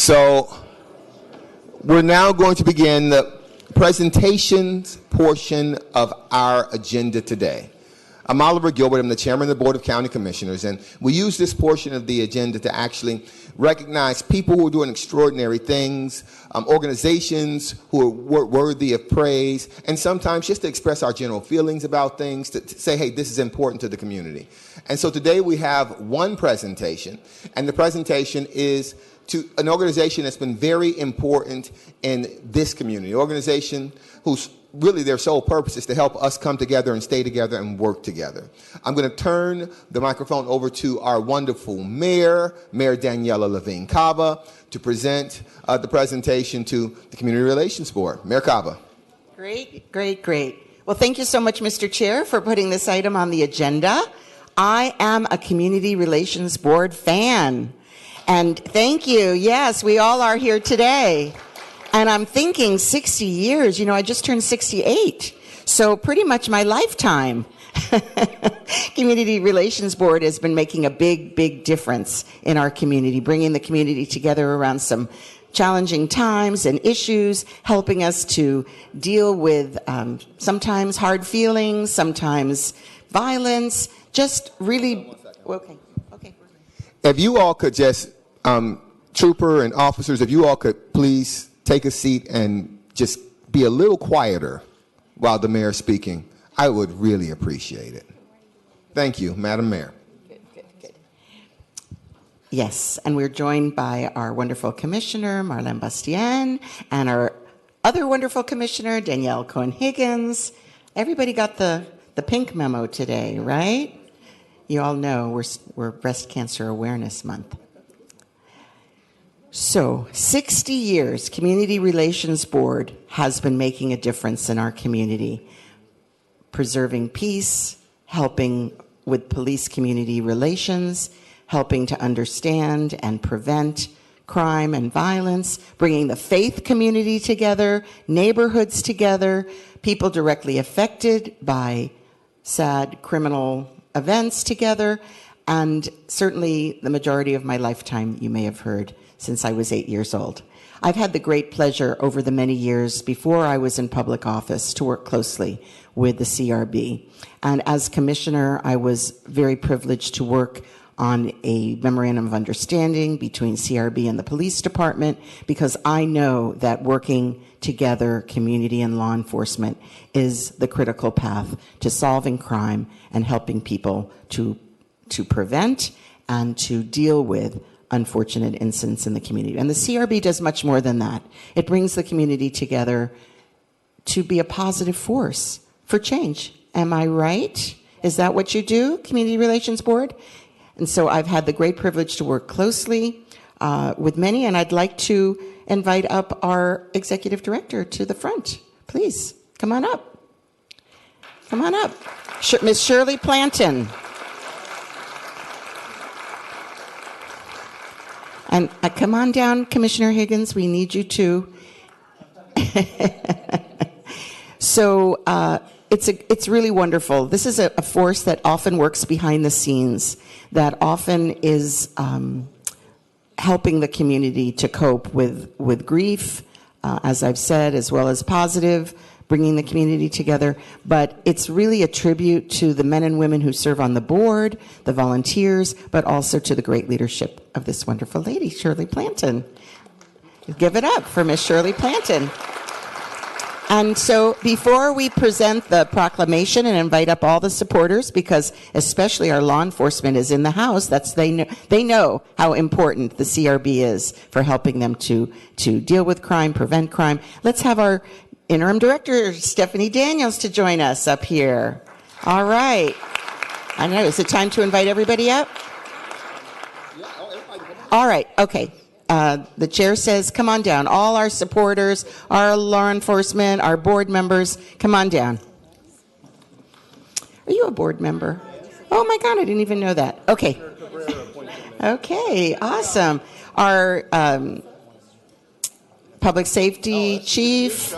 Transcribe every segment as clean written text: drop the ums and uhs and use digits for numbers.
So we're now going to begin the presentations portion of our agenda today. I'm Oliver Gilbert. I'm the chairman of the Board of County Commissioners, and we use this portion of the agenda to actually recognize people who are doing extraordinary things, organizations who are worthy of praise, and sometimes just to express our general feelings about things, to say, hey, this is important to the community. And so today we have one presentation, and the presentation is to an organization that's been very important in this community, an organization whose really their sole purpose is to help us come together and stay together and work together. I'm going to turn the microphone over to our wonderful mayor, Mayor Daniela Levine Cava, to present the presentation to the Community Relations Board. Mayor Cava. Great, great, great. Well, thank you so much, Mr. Chair, for putting this item on the agenda. I am a Community Relations Board fan. And thank you. Yes, we all are here today. And I'm thinking 60 years, I just turned 68. So pretty much my lifetime. Community Relations Board has been making a big, big difference in our community, bringing the community together around some challenging times and issues, helping us to deal with sometimes hard feelings, sometimes violence, just really... Okay. If you all could just, trooper and officers, if you all could please take a seat and just be a little quieter while the mayor's speaking, I would really appreciate it. Thank you, Madam Mayor. Good. Yes, and we're joined by our wonderful commissioner, Marlene Bastien, and our other wonderful commissioner, Danielle Cohen-Higgins. Everybody got the pink memo today, right? You all know we're Breast Cancer Awareness Month. So, 60 years, Community Relations Board has been making a difference in our community, preserving peace, helping with police community relations, helping to understand and prevent crime and violence, bringing the faith community together, neighborhoods together, people directly affected by sad criminal events together, and certainly the majority of my lifetime, you may have heard, since I was 8 years old. I've had the great pleasure over the many years before I was in public office to work closely with the CRB. And as commissioner, I was very privileged to work on a memorandum of understanding between CRB and the police department, because I know that working together, community and law enforcement, is the critical path to solving crime and helping people to prevent and to deal with unfortunate incidents in the community. And the CRB does much more than that. It brings the community together to be a positive force for change. Am I right? Is that what you do, Community Relations Board? And so I've had the great privilege to work closely with many, and I'd like to invite up our executive director to the front. Please, come on up. Come on up. Miss Shirley Planton. And come on down, Commissioner Higgins. We need you too. So it's really wonderful. This is a force that often works behind the scenes, that often is helping the community to cope with grief, as I've said, as well as positive, bringing the community together. But it's really a tribute to the men and women who serve on the board, the volunteers, but also to the great leadership of this wonderful lady, Shirley Planton. Give it up for Miss Shirley Planton. And so before we present the proclamation and invite up all the supporters, because especially our law enforcement is in the house, they know how important the CRB is for helping them to deal with crime, prevent crime. Let's have our Interim Director, Stephanie Daniels, to join us up here. All right. I don't know, is it time to invite everybody up? All right, okay. The chair says, come on down. All our supporters, our law enforcement, our board members, come on down. Are you a board member? Oh my God, I didn't even know that. Okay. Okay, awesome. Our public safety chief,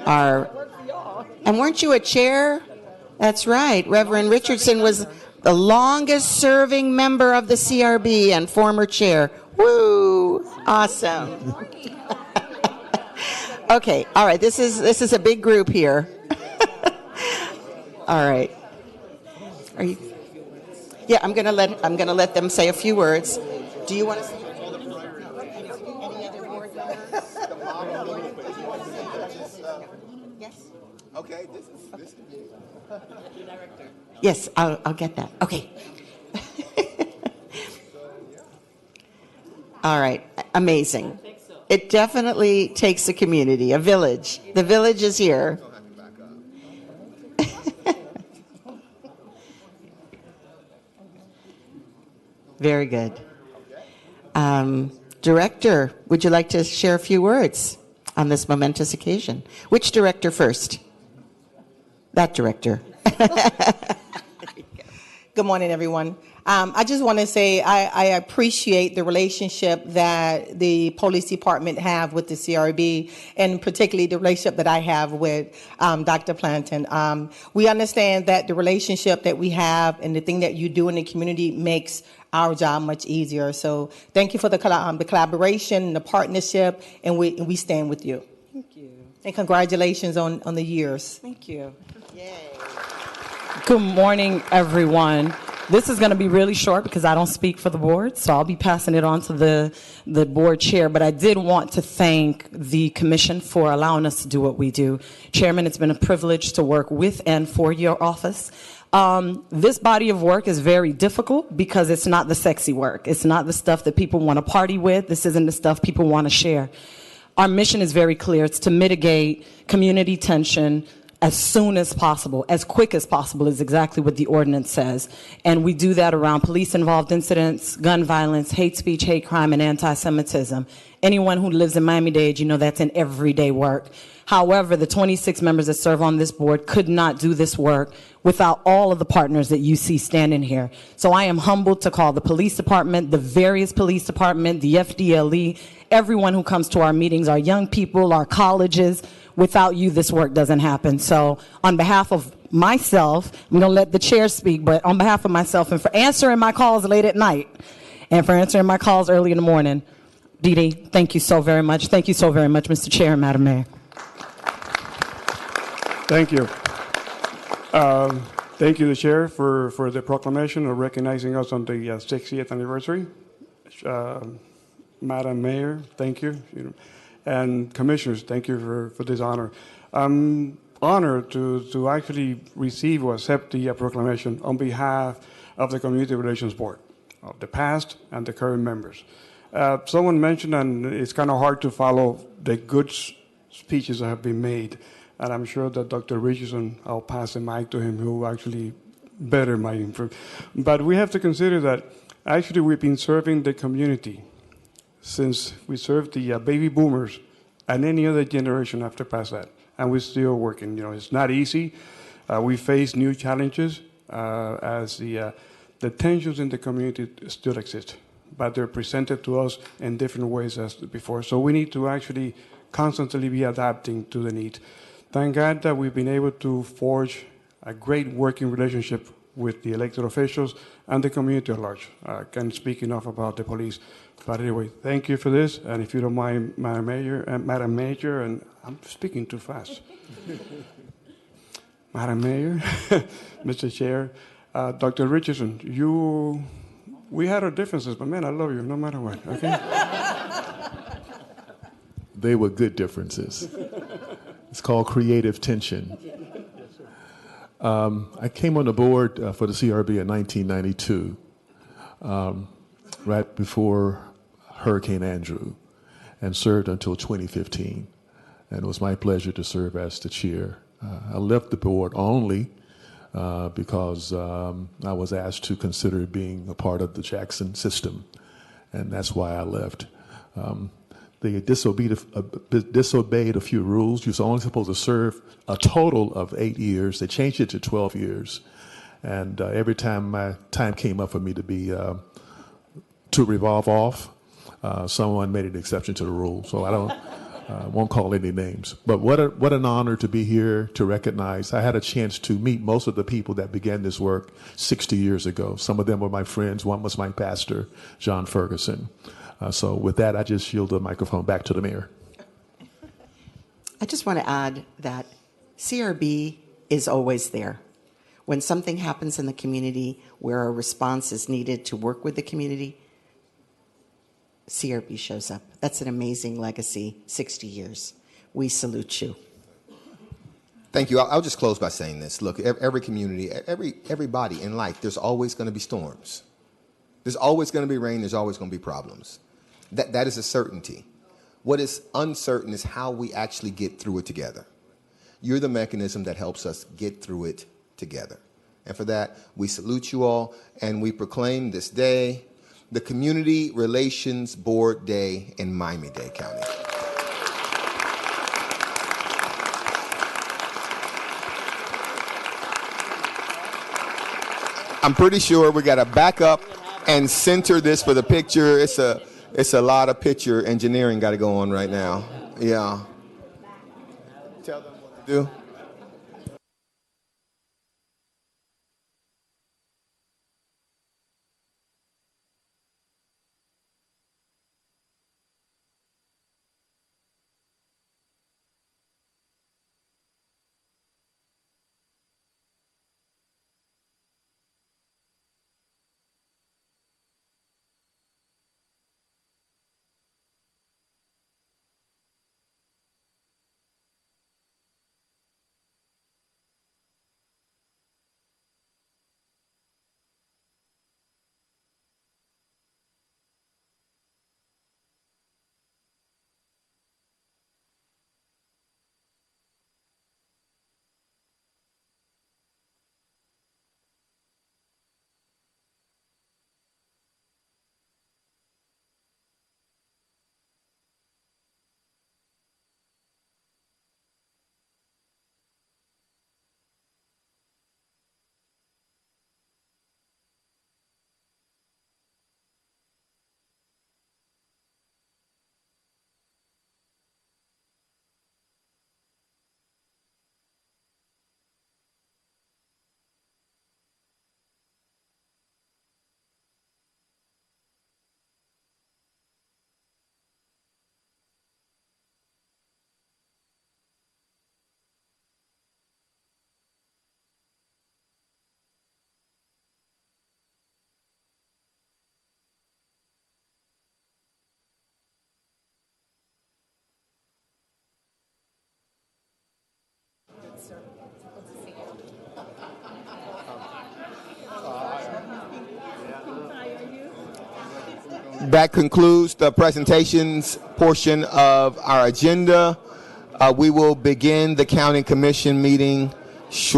and weren't you a chair? That's right. Reverend Richardson was the longest serving member of the CRB and former chair. Woo! Awesome. Okay, all right. This is a big group here. All right. Are you? Yeah, I'm gonna let them say a few words. Do you want to say any other board members? Yes. Okay, this is Yes, I'll get that. Okay. All right. Amazing. It definitely takes a community, a village. The village is here. Very good. Director, would you like to share a few words on this momentous occasion? Which director first? That director. Good morning, everyone. I just want to say I appreciate the relationship that the police department have with the CRB, and particularly the relationship that I have with Dr. Planton. We understand that the relationship that we have and the thing that you do in the community makes our job much easier. So thank you for the collaboration, the partnership, and we stand with you. Thank you. And congratulations on the years. Thank you. Yay. Good morning, everyone. This is going to be really short because I don't speak for the board, so I'll be passing it on to the board chair. But I did want to thank the commission for allowing us to do what we do. Chairman, it's been a privilege to work with and for your office. This body of work is very difficult because it's not the sexy work. It's not the stuff that people want to party with. This isn't the stuff people want to share. Our mission is very clear. It's to mitigate community tension as soon as possible, as quick as possible is exactly what the ordinance says. And we do that around police-involved incidents, gun violence, hate speech, hate crime, and anti-Semitism. Anyone who lives in Miami-Dade, you know that's an everyday work. However, the 26 members that serve on this board could not do this work without all of the partners that you see standing here. So I am humbled to call the police department, the various police department, the FDLE, everyone who comes to our meetings, our young people, our colleges. Without you, this work doesn't happen. So on behalf of myself, I'm going to let the chair speak, but on behalf of myself and for answering my calls late at night and for answering my calls early in the morning, Dee Dee, thank you so very much. Thank you so very much, Mr. Chair and Madam Mayor. Thank you. Thank you, the Chair, for the proclamation of recognizing us on the 60th anniversary. Madam Mayor, thank you. And Commissioners, thank you for this honor. I'm honored to actually receive or accept the proclamation on behalf of the Community Relations Board, of the past and the current members. Someone mentioned, and it's kind of hard to follow the good speeches that have been made, and I'm sure that Dr. Richardson, I'll pass the mic to him, who actually better might improve. But we have to consider that actually we've been serving the community since we served the baby boomers and any other generation after past that. And we're still working. You know, it's not easy. We face new challenges as the tensions in the community still exist, but they're presented to us in different ways as before. So we need to actually constantly be adapting to the need. Thank God that we've been able to forge a great working relationship with the elected officials and the community at large. I can't speak enough about the police. But anyway, thank you for this. And if you don't mind, Madam Mayor, and I'm speaking too fast. Madam Mayor, Mr. Chair, Dr. Richardson, we had our differences, but man, I love you no matter what, okay? They were good differences. It's called creative tension. I came on the board for the CRB in 1992, right before Hurricane Andrew, and served until 2015. And it was my pleasure to serve as the chair. I left the board only because I was asked to consider being a part of the Jackson system, and that's why I left. They disobeyed a few rules. You were only supposed to serve a total of 8 years. They changed it to 12 years. And every time my time came up for me to revolve off, someone made an exception to the rule. So I won't call any names. But what an honor to be here to recognize. I had a chance to meet most of the people that began this work 60 years ago. Some of them were my friends. One was my pastor, John Ferguson. So with that, I just yield the microphone back to the mayor. I just want to add that CRB is always there. When something happens in the community where a response is needed to work with the community, CRB shows up. That's an amazing legacy, 60 years. We salute you. Thank you. I'll just close by saying this. Look, every community, everybody in life, there's always going to be storms. There's always going to be rain. There's always going to be problems. That is a certainty. What is uncertain is how we actually get through it together. You're the mechanism that helps us get through it together. And for that, we salute you all, and we proclaim this day the Community Relations Board Day in Miami-Dade County. I'm pretty sure we got to back up and center this for the picture. It's a lot of picture engineering got to go on right now. Yeah. Tell them what to do. That concludes the presentations portion of our agenda. We will begin the County Commission meeting shortly.